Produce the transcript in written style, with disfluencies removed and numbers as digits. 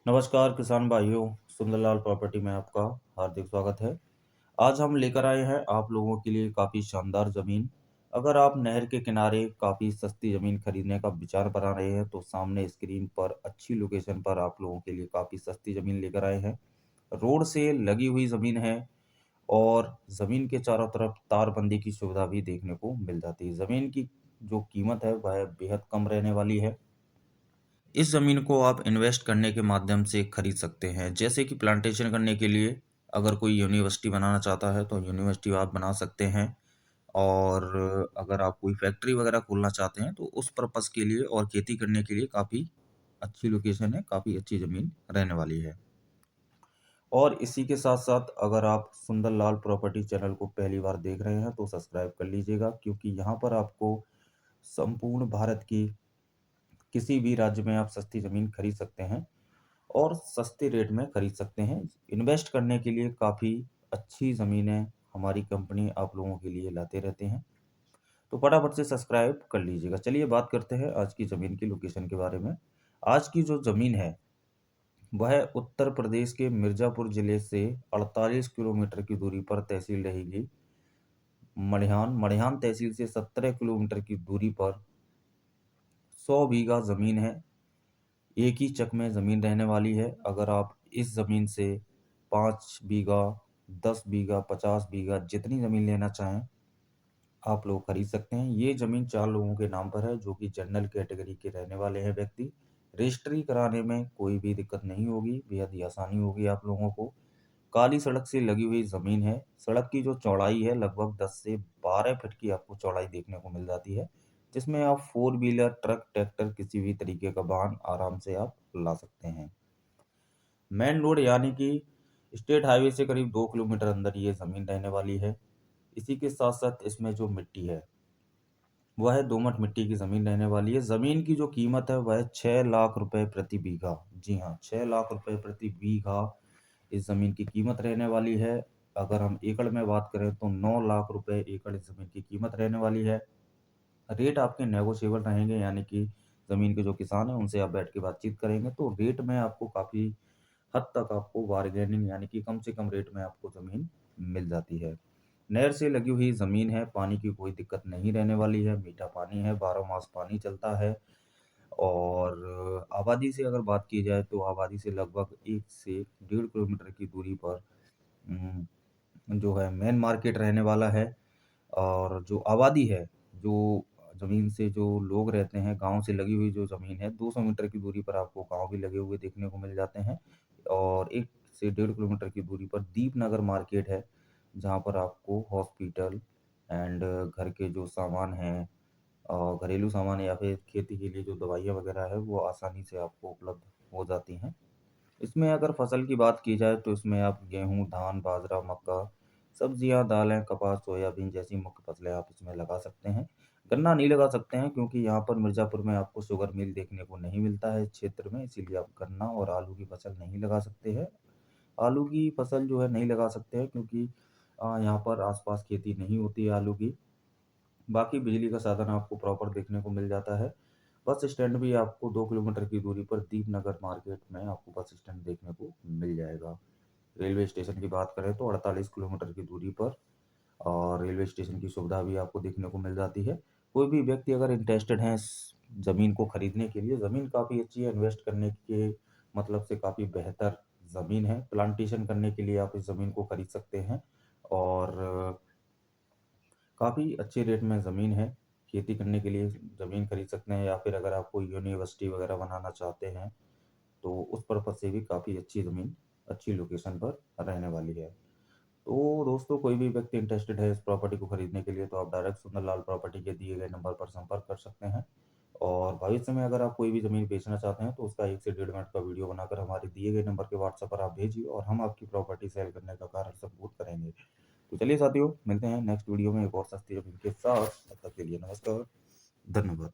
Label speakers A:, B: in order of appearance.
A: नमस्कार किसान भाइयों, सुंदरलाल प्रॉपर्टी में आपका हार्दिक स्वागत है। आज हम लेकर आए हैं आप लोगों के लिए काफ़ी शानदार ज़मीन। अगर आप नहर के किनारे काफ़ी सस्ती ज़मीन खरीदने का विचार बना रहे हैं, तो सामने स्क्रीन पर अच्छी लोकेशन पर आप लोगों के लिए काफ़ी सस्ती ज़मीन लेकर आए हैं। रोड से लगी हुई ज़मीन है और ज़मीन के चारों तरफ तारबंदी की सुविधा भी देखने को मिल जाती है। ज़मीन की जो कीमत है, वह बेहद कम रहने वाली है। इस ज़मीन को आप इन्वेस्ट करने के माध्यम से खरीद सकते हैं। जैसे कि प्लांटेशन करने के लिए अगर कोई यूनिवर्सिटी बनाना चाहता है, तो यूनिवर्सिटी आप बना सकते हैं। और अगर आप कोई फैक्ट्री वगैरह खोलना चाहते हैं, तो उस पर्पज़ के लिए और खेती करने के लिए काफ़ी अच्छी लोकेशन है, काफ़ी अच्छी ज़मीन रहने वाली है। और इसी के साथ-साथ अगर आप सुंदरलाल प्रॉपर्टी चैनल को पहली बार देख रहे हैं, तो सब्सक्राइब कर लीजिएगा, क्योंकि यहाँ पर आपको संपूर्ण भारत की किसी भी राज्य में आप सस्ती ज़मीन खरीद सकते हैं और सस्ते रेट में खरीद सकते हैं। इन्वेस्ट करने के लिए काफ़ी अच्छी ज़मीनें हमारी कंपनी आप लोगों के लिए लाते रहते हैं। तो फटाफट से सब्सक्राइब कर लीजिएगा। चलिए बात करते हैं आज की ज़मीन की लोकेशन के बारे में। आज की जो ज़मीन है, वह उत्तर प्रदेश के मिर्ज़ापुर ज़िले से 48 किलोमीटर की दूरी पर तहसील रहेगी मड़िहान। मड़िहान तहसील से 17 किलोमीटर की दूरी पर 100 बीघा ज़मीन है। एक ही चक में ज़मीन रहने वाली है। अगर आप इस ज़मीन से 5 बीघा, 10 बीघा, 50 बीघा जितनी ज़मीन लेना चाहें, आप लोग खरीद सकते हैं। ये ज़मीन 4 लोगों के नाम पर है, जो कि जनरल कैटेगरी के रहने वाले हैं व्यक्ति। रजिस्ट्री कराने में कोई भी दिक्कत नहीं होगी, बेहद ही आसानी होगी आप लोगों को। काली सड़क से लगी हुई ज़मीन है। सड़क की जो चौड़ाई है, लगभग 10 से 12 फीट की आपको चौड़ाई देखने को मिल जाती है, जिसमें आप 4 व्हीलर, ट्रक, ट्रैक्टर किसी भी तरीके का वाहन आराम से आप ला सकते हैं। मेन रोड यानी कि स्टेट हाईवे से करीब 2 किलोमीटर अंदर ये ज़मीन रहने वाली है। इसी के साथ-साथ इसमें जो मिट्टी है, वह दोमट मिट्टी की ज़मीन रहने वाली है। ज़मीन की जो कीमत है, वह 6 लाख रुपए प्रति बीघा, जी हाँ, 6 लाख रुपए प्रति बीघा इस ज़मीन की कीमत रहने वाली है। अगर हम एकड़ में बात करें, तो 9 लाख रुपए एकड़ इस ज़मीन की कीमत रहने वाली है। रेट आपके नेगोशिएबल रहेंगे, यानी कि ज़मीन के जो किसान हैं, उनसे आप बैठ के बातचीत करेंगे, तो रेट में आपको काफ़ी हद तक आपको बार्गेनिंग, यानी कि कम से कम रेट में आपको ज़मीन मिल जाती है। नहर से लगी हुई ज़मीन है, पानी की कोई दिक्कत नहीं रहने वाली है, मीठा पानी है, 12 मास पानी चलता है। और आबादी से अगर बात की जाए, तो आबादी से लगभग 1 से 1.5 किलोमीटर की दूरी पर जो है मेन मार्केट रहने वाला है। और जो आबादी है, जो ज़मीन से जो लोग रहते हैं, गाँव से लगी हुई जो ज़मीन है, 200 मीटर की दूरी पर आपको गाँव भी लगे हुए देखने को मिल जाते हैं। और 1 से 1.5 किलोमीटर की दूरी पर दीपनगर मार्केट है, जहाँ पर आपको हॉस्पिटल एंड घर के जो सामान हैं, घरेलू सामान या फिर खेती के लिए जो दवाइयाँ वगैरह है, वो आसानी से आपको उपलब्ध हो जाती हैं। इसमें अगर फसल की बात की जाए, तो इसमें आप गेहूँ, धान, बाजरा, मक्का, सब्जियाँ, दालें, कपास, सोयाबीन जैसी मुख्य फसलें आप इसमें लगा सकते हैं। गन्ना नहीं लगा सकते हैं, क्योंकि यहाँ पर मिर्ज़ापुर में आपको शुगर मिल देखने को नहीं मिलता है इस क्षेत्र में, इसीलिए आप गन्ना और आलू की फसल नहीं लगा सकते हैं। आलू की फसल जो है नहीं लगा सकते हैं, क्योंकि यहाँ पर आस-पास खेती नहीं होती है आलू की। बाकी बिजली का साधन आपको प्रॉपर देखने को मिल जाता है। बस स्टैंड भी आपको 2 किलोमीटर की दूरी पर दीपनगर मार्केट में आपको बस स्टैंड देखने को मिल जाएगा। रेलवे स्टेशन की बात करें, तो 48 किलोमीटर की दूरी पर और रेलवे स्टेशन की सुविधा भी आपको देखने को मिल जाती है। कोई भी व्यक्ति अगर इंटरेस्टेड है इस ज़मीन को खरीदने के लिए, ज़मीन काफ़ी अच्छी है, इन्वेस्ट करने के मतलब से काफ़ी बेहतर ज़मीन है। प्लांटेशन करने के लिए आप इस ज़मीन को खरीद सकते हैं और काफ़ी अच्छे रेट में ज़मीन है। खेती करने के लिए ज़मीन खरीद सकते हैं, या फिर अगर आप कोई यूनिवर्सिटी वगैरह बनाना चाहते हैं, तो उस पर्पज़ से भी काफ़ी अच्छी ज़मीन, अच्छी लोकेशन पर रहने वाली है। तो दोस्तों, कोई भी व्यक्ति इंटरेस्टेड है इस प्रॉपर्टी को खरीदने के लिए, तो आप डायरेक्ट सुंदरलाल प्रॉपर्टी के दिए गए नंबर पर संपर्क कर सकते हैं। और भविष्य में अगर आप कोई भी ज़मीन बेचना चाहते हैं, तो उसका 1 से 1.5 मिनट का वीडियो बनाकर हमारे दिए गए नंबर के व्हाट्सएप पर आप भेजिए, और हम आपकी प्रॉपर्टी सेल करने का कार्य सपोर्ट करेंगे। तो चलिए साथियों, मिलते हैं नेक्स्ट वीडियो में एक और सस्ती ज़मीन के साथ। तब तक के लिए नमस्कार, धन्यवाद।